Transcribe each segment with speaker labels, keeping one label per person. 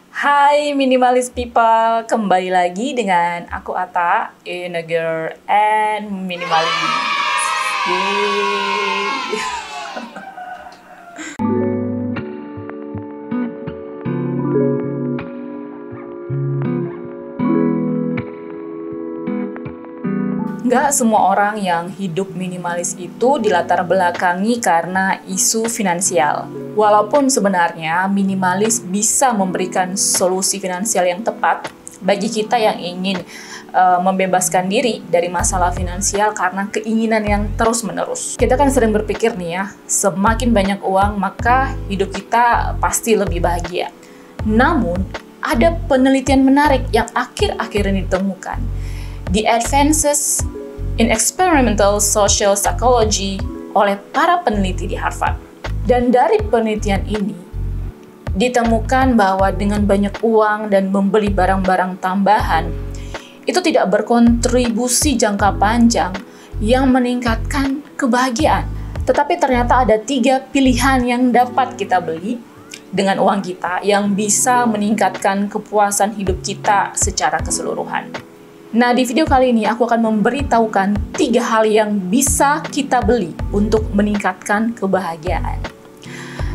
Speaker 1: Hai minimalis people, kembali lagi dengan aku Ata, in a girl and minimalis. Yeay. Nggak semua orang yang hidup minimalis itu dilatar belakangi karena isu finansial. Walaupun sebenarnya minimalis bisa memberikan solusi finansial yang tepat bagi kita yang ingin membebaskan diri dari masalah finansial karena keinginan yang terus-menerus. Kita kan sering berpikir nih ya, semakin banyak uang maka hidup kita pasti lebih bahagia. Namun, ada penelitian menarik yang akhir-akhir ini ditemukan. The Advances in Experimental Social Psychology oleh para peneliti di Harvard. Dan dari penelitian ini, ditemukan bahwa dengan banyak uang dan membeli barang-barang tambahan, itu tidak berkontribusi jangka panjang yang meningkatkan kebahagiaan. Tetapi ternyata ada 3 pilihan yang dapat kita beli dengan uang kita yang bisa meningkatkan kepuasan hidup kita secara keseluruhan. Nah, di video kali ini aku akan memberitahukan 3 hal yang bisa kita beli untuk meningkatkan kebahagiaan.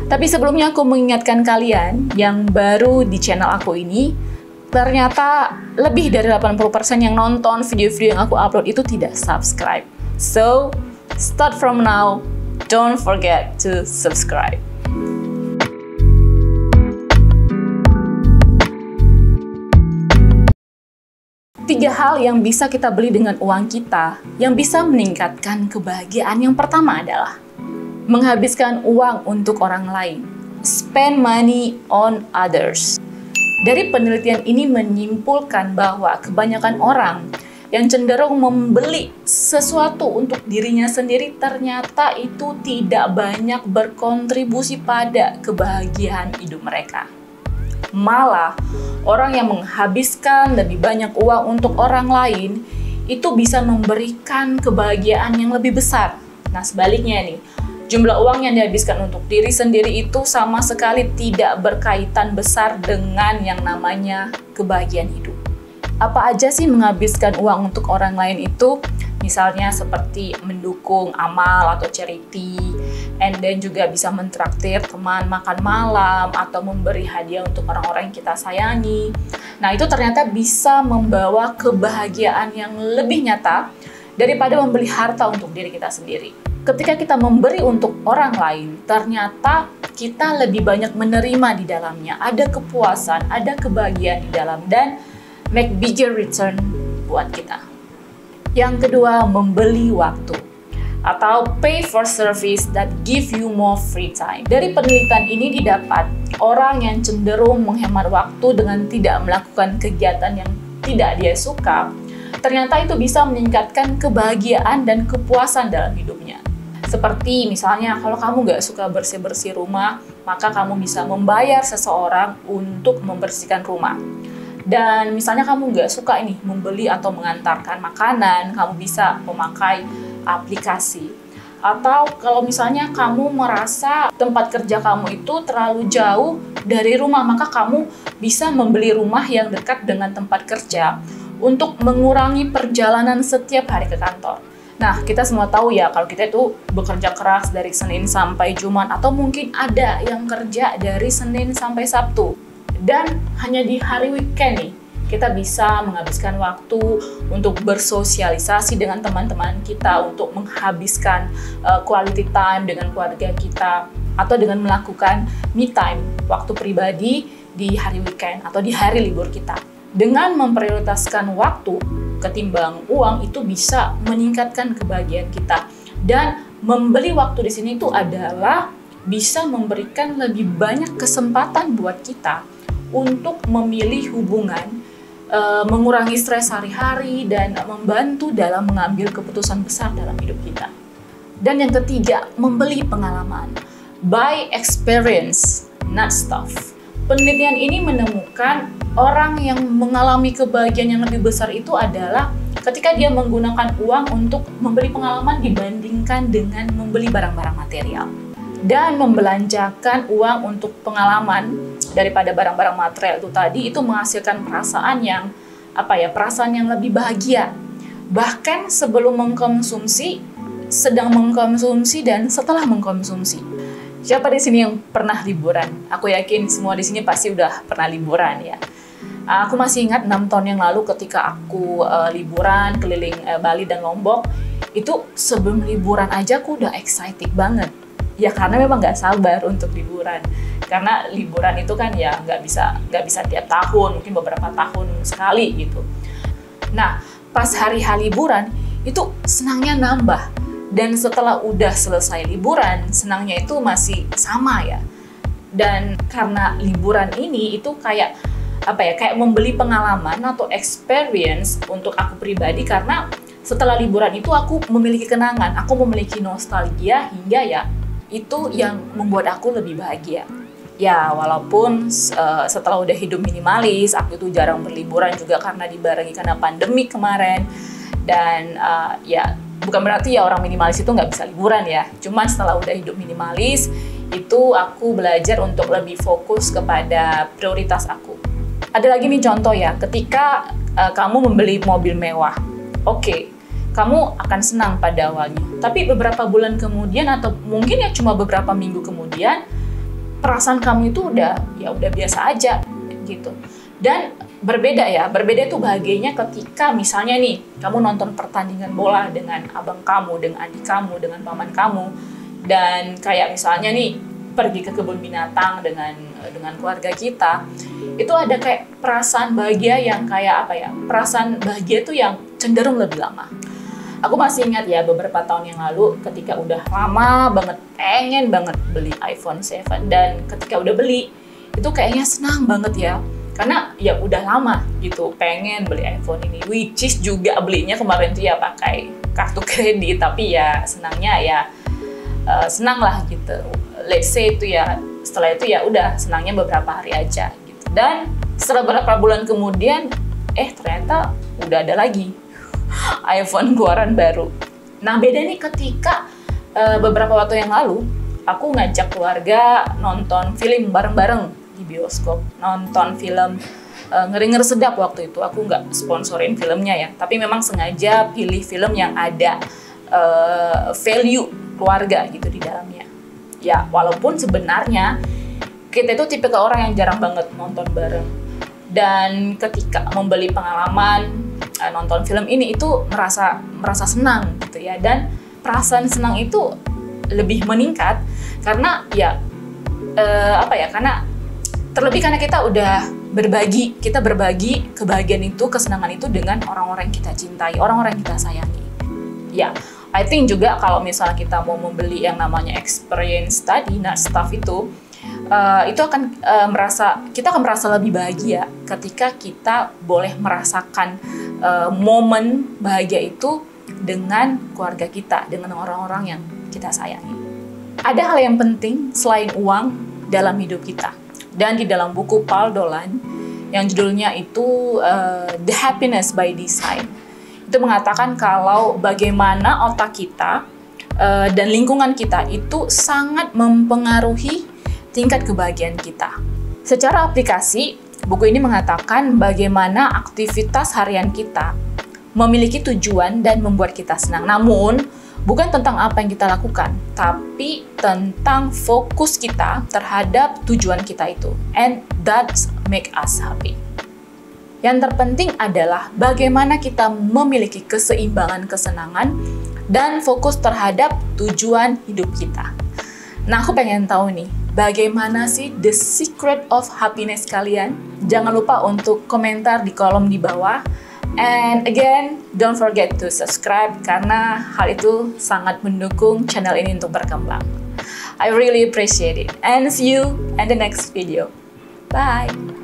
Speaker 1: Tapi sebelumnya aku mengingatkan kalian yang baru di channel aku ini, ternyata lebih dari 80% yang nonton video-video yang aku upload itu tidak subscribe. So, start from now, don't forget to subscribe. 3 hal yang bisa kita beli dengan uang kita yang bisa meningkatkan kebahagiaan. Yang pertama adalah menghabiskan uang untuk orang lain. Spend money on others. Dari penelitian ini menyimpulkan bahwa kebanyakan orang yang cenderung membeli sesuatu untuk dirinya sendiri ternyata itu tidak banyak berkontribusi pada kebahagiaan hidup mereka. Malah, orang yang menghabiskan lebih banyak uang untuk orang lain itu bisa memberikan kebahagiaan yang lebih besar. Nah, sebaliknya nih, jumlah uang yang dihabiskan untuk diri sendiri itu sama sekali tidak berkaitan besar dengan yang namanya kebahagiaan hidup. Apa aja sih menghabiskan uang untuk orang lain itu? Misalnya seperti mendukung amal atau charity, and then juga bisa mentraktir teman makan malam atau memberi hadiah untuk orang-orang yang kita sayangi. Nah, itu ternyata bisa membawa kebahagiaan yang lebih nyata daripada membeli harta untuk diri kita sendiri. Ketika kita memberi untuk orang lain, ternyata kita lebih banyak menerima di dalamnya. Ada kepuasan, ada kebahagiaan di dalam, dan make bigger return buat kita. Yang kedua, membeli waktu atau pay for service that give you more free time. Dari penelitian ini didapat orang yang cenderung menghemat waktu dengan tidak melakukan kegiatan yang tidak dia suka, ternyata itu bisa meningkatkan kebahagiaan dan kepuasan dalam hidupnya. Seperti misalnya kalau kamu nggak suka bersih-bersih rumah, maka kamu bisa membayar seseorang untuk membersihkan rumah. Dan misalnya kamu nggak suka ini membeli atau mengantarkan makanan, kamu bisa memakai aplikasi. Atau kalau misalnya kamu merasa tempat kerja kamu itu terlalu jauh dari rumah, maka kamu bisa membeli rumah yang dekat dengan tempat kerja untuk mengurangi perjalanan setiap hari ke kantor. Nah, kita semua tahu ya kalau kita itu bekerja keras dari Senin sampai Jumat, atau mungkin ada yang kerja dari Senin sampai Sabtu. Dan hanya di hari weekend nih, kita bisa menghabiskan waktu untuk bersosialisasi dengan teman-teman kita, untuk menghabiskan quality time dengan keluarga kita, atau dengan melakukan me time, waktu pribadi di hari weekend atau di hari libur kita. Dengan memprioritaskan waktu ketimbang uang, itu bisa meningkatkan kebahagiaan kita. Dan membeli waktu di sini itu adalah bisa memberikan lebih banyak kesempatan buat kita untuk memilih hubungan, mengurangi stres sehari-hari, dan membantu dalam mengambil keputusan besar dalam hidup kita. Dan yang ketiga, membeli pengalaman. Buy experience, not stuff. Penelitian ini menemukan orang yang mengalami kebahagiaan yang lebih besar itu adalah ketika dia menggunakan uang untuk membeli pengalaman dibandingkan dengan membeli barang-barang material. Dan membelanjakan uang untuk pengalaman daripada barang-barang material itu tadi, itu menghasilkan perasaan yang perasaan yang lebih bahagia. Bahkan sebelum mengkonsumsi, sedang mengkonsumsi, dan setelah mengkonsumsi. Siapa di sini yang pernah liburan? Aku yakin semua di sini pasti udah pernah liburan ya. Aku masih ingat 6 tahun yang lalu ketika aku liburan keliling Bali dan Lombok. Itu sebelum liburan aja aku udah excited banget. Ya karena memang nggak sabar untuk liburan. Karena liburan itu kan ya nggak bisa tiap tahun, mungkin beberapa tahun sekali gitu. Nah, pas hari-hari liburan itu senangnya nambah. Dan setelah udah selesai liburan, senangnya itu masih sama ya. Dan karena liburan ini itu kayak membeli pengalaman atau experience untuk aku pribadi, karena setelah liburan itu aku memiliki kenangan, aku memiliki nostalgia, hingga ya itu yang membuat aku lebih bahagia. Ya walaupun setelah udah hidup minimalis, aku itu jarang berliburan juga karena dibarengi karena pandemi kemarin. Dan ya bukan berarti ya orang minimalis itu nggak bisa liburan ya. Cuman setelah udah hidup minimalis, itu aku belajar untuk lebih fokus kepada prioritas aku. Ada lagi nih contoh ya, ketika kamu membeli mobil mewah. Oke, kamu akan senang pada awalnya. Tapi beberapa bulan kemudian atau mungkin ya cuma beberapa minggu kemudian, perasaan kamu itu udah biasa aja gitu. Dan berbeda itu bahagianya ketika misalnya nih, kamu nonton pertandingan bola dengan abang kamu, dengan adik kamu, dengan paman kamu, dan kayak misalnya nih, pergi ke kebun binatang dengan keluarga kita, itu ada kayak perasaan bahagia yang perasaan bahagia itu yang cenderung lebih lama. Aku masih ingat ya beberapa tahun yang lalu ketika udah lama banget pengen banget beli iPhone 7, dan ketika udah beli itu kayaknya senang banget ya. Karena ya udah lama gitu pengen beli iPhone ini, which is juga belinya kemarin tuh ya pakai kartu kredit, tapi ya senangnya ya senang lah gitu. Let's say itu ya, setelah itu ya udah senangnya beberapa hari aja gitu. Dan setelah beberapa bulan kemudian ternyata udah ada lagi iPhone keluaran baru. Nah beda nih ketika beberapa waktu yang lalu aku ngajak keluarga nonton film bareng-bareng di bioskop, nonton film Ngeri-Ngeri Sedap. Waktu itu aku nggak sponsorin filmnya ya, tapi memang sengaja pilih film yang ada value keluarga gitu di dalamnya. Ya walaupun sebenarnya kita itu tipe ke orang yang jarang banget nonton bareng, dan ketika membeli pengalaman nonton film ini itu merasa senang gitu ya. Dan perasaan senang itu lebih meningkat karena ya karena terlebih karena kita udah berbagi kebahagiaan itu, kesenangan itu dengan orang-orang yang kita cintai, orang-orang yang kita sayangi. Ya, I think juga kalau misalnya kita mau membeli yang namanya experience tadi, nah stuff itu akan kita akan merasa lebih bahagia ketika kita boleh merasakan momen bahagia itu dengan keluarga kita, dengan orang-orang yang kita sayangi. Ada hal yang penting selain uang dalam hidup kita. Dan di dalam buku Paul Dolan yang judulnya itu The Happiness by Design, itu mengatakan kalau bagaimana otak kita dan lingkungan kita itu sangat mempengaruhi tingkat kebahagiaan kita. Secara aplikasi, buku ini mengatakan bagaimana aktivitas harian kita memiliki tujuan dan membuat kita senang. Namun, bukan tentang apa yang kita lakukan, tapi tentang fokus kita terhadap tujuan kita itu. And that make us happy. Yang terpenting adalah bagaimana kita memiliki keseimbangan kesenangan dan fokus terhadap tujuan hidup kita. Nah, aku pengen tahu nih, bagaimana sih the secret of happiness kalian? Jangan lupa untuk komentar di kolom di bawah. And again, don't forget to subscribe karena hal itu sangat mendukung channel ini untuk berkembang. I really appreciate it. And see you in the next video. Bye!